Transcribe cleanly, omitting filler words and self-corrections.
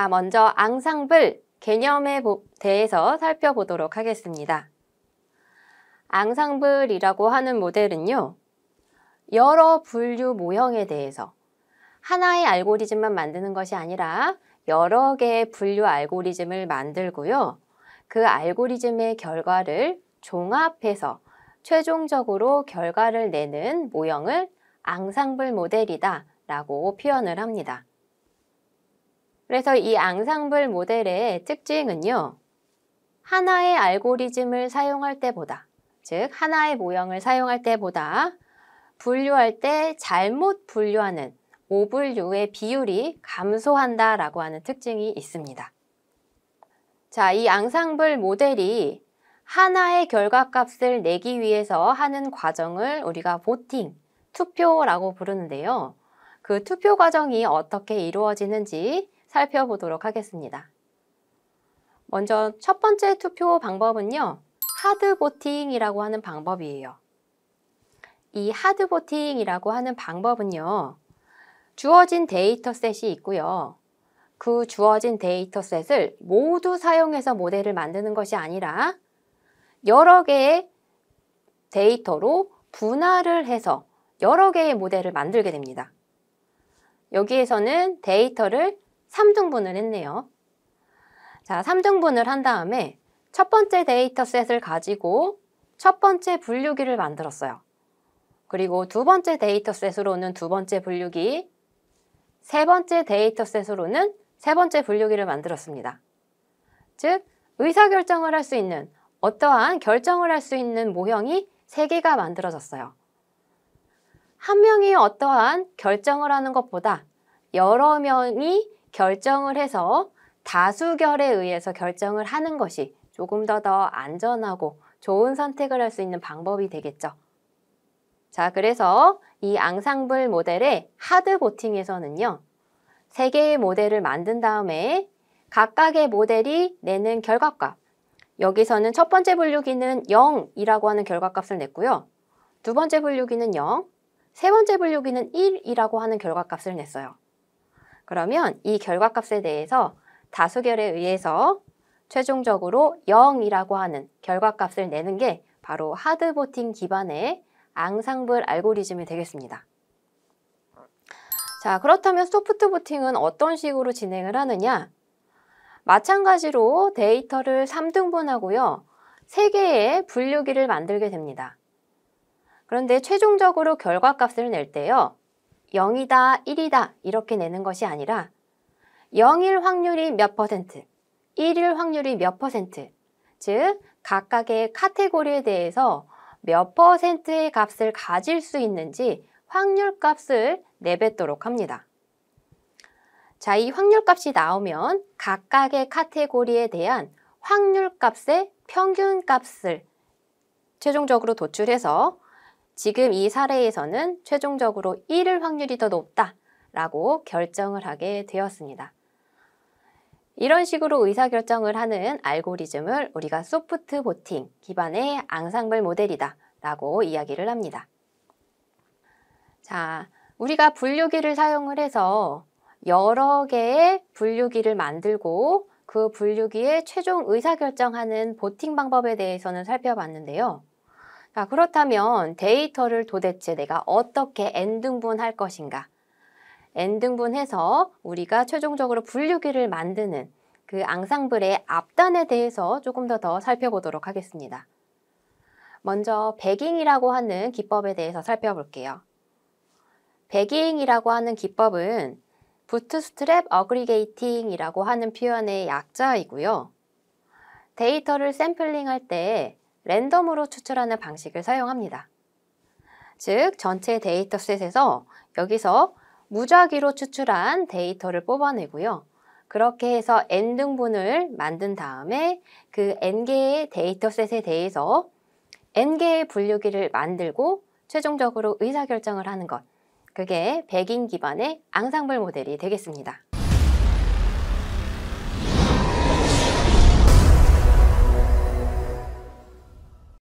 자, 먼저 앙상블 개념에 대해서 살펴보도록 하겠습니다. 앙상블이라고 하는 모델은요, 여러 분류 모형에 대해서 하나의 알고리즘만 만드는 것이 아니라 여러 개의 분류 알고리즘을 만들고요. 그 알고리즘의 결과를 종합해서 최종적으로 결과를 내는 모형을 앙상블 모델이다 라고 표현을 합니다. 그래서 이 앙상블 모델의 특징은요, 하나의 알고리즘을 사용할 때보다, 즉 하나의 모형을 사용할 때보다 분류할 때 잘못 분류하는 오분류의 비율이 감소한다라고 하는 특징이 있습니다. 자, 이 앙상블 모델이 하나의 결과값을 내기 위해서 하는 과정을 우리가 보팅, 투표라고 부르는데요. 그 투표 과정이 어떻게 이루어지는지 살펴보도록 하겠습니다. 먼저 첫 번째 투표 방법은요, 하드 보팅이라고 하는 방법이에요. 이 하드 보팅이라고 하는 방법은요, 주어진 데이터셋이 있고요. 그 주어진 데이터셋을 모두 사용해서 모델을 만드는 것이 아니라 여러 개의 데이터로 분할을 해서 여러 개의 모델을 만들게 됩니다. 여기에서는 데이터를 3등분을 했네요. 자, 3등분을 한 다음에 첫 번째 데이터셋을 가지고 첫 번째 분류기를 만들었어요. 그리고 두 번째 데이터셋으로는 두 번째 분류기, 세 번째 데이터셋으로는 세 번째 분류기를 만들었습니다. 즉, 의사결정을 할 수 있는, 어떠한 결정을 할 수 있는 모형이 3개가 만들어졌어요. 한 명이 어떠한 결정을 하는 것보다 여러 명이 결정을 해서 다수결에 의해서 결정을 하는 것이 조금 더 안전하고 좋은 선택을 할 수 있는 방법이 되겠죠. 자, 그래서 이 앙상블 모델의 하드 보팅에서는요, 3개의 모델을 만든 다음에 각각의 모델이 내는 결과값, 여기서는 첫 번째 분류기는 0이라고 하는 결과값을 냈고요. 두 번째 분류기는 0, 세 번째 분류기는 1이라고 하는 결과값을 냈어요. 그러면 이 결과값에 대해서 다수결에 의해서 최종적으로 0이라고 하는 결과값을 내는 게 바로 하드보팅 기반의 앙상블 알고리즘이 되겠습니다. 자, 그렇다면 소프트보팅은 어떤 식으로 진행을 하느냐? 마찬가지로 데이터를 3등분하고요. 3개의 분류기를 만들게 됩니다. 그런데 최종적으로 결과값을 낼 때요, 0이다, 1이다 이렇게 내는 것이 아니라 0일 확률이 몇 퍼센트, 1일 확률이 몇 퍼센트, 즉 각각의 카테고리에 대해서 몇 퍼센트의 값을 가질 수 있는지 확률값을 내뱉도록 합니다. 자, 이 확률값이 나오면 각각의 카테고리에 대한 확률값의 평균값을 최종적으로 도출해서 지금 이 사례에서는 최종적으로 1일 확률이 더 높다라고 결정을 하게 되었습니다. 이런 식으로 의사결정을 하는 알고리즘을 우리가 소프트 보팅 기반의 앙상블 모델이다 라고 이야기를 합니다. 자, 우리가 분류기를 사용을 해서 여러 개의 분류기를 만들고 그 분류기에 최종 의사결정하는 보팅 방법에 대해서는 살펴봤는데요. 자, 그렇다면 데이터를 도대체 내가 어떻게 n등분할 것인가? n등분해서 우리가 최종적으로 분류기를 만드는 그 앙상블의 앞단에 대해서 조금 더 살펴보도록 하겠습니다. 먼저 배깅이라고 하는 기법에 대해서 살펴볼게요. 배깅이라고 하는 기법은 부트스트랩 어그리게이팅이라고 하는 표현의 약자이고요. 데이터를 샘플링할 때 랜덤으로 추출하는 방식을 사용합니다. 즉, 전체 데이터셋에서 여기서 무작위로 추출한 데이터를 뽑아내고요. 그렇게 해서 n등분을 만든 다음에 그 n개의 데이터셋에 대해서 n개의 분류기를 만들고 최종적으로 의사결정을 하는 것, 그게 배깅 기반의 앙상블 모델이 되겠습니다.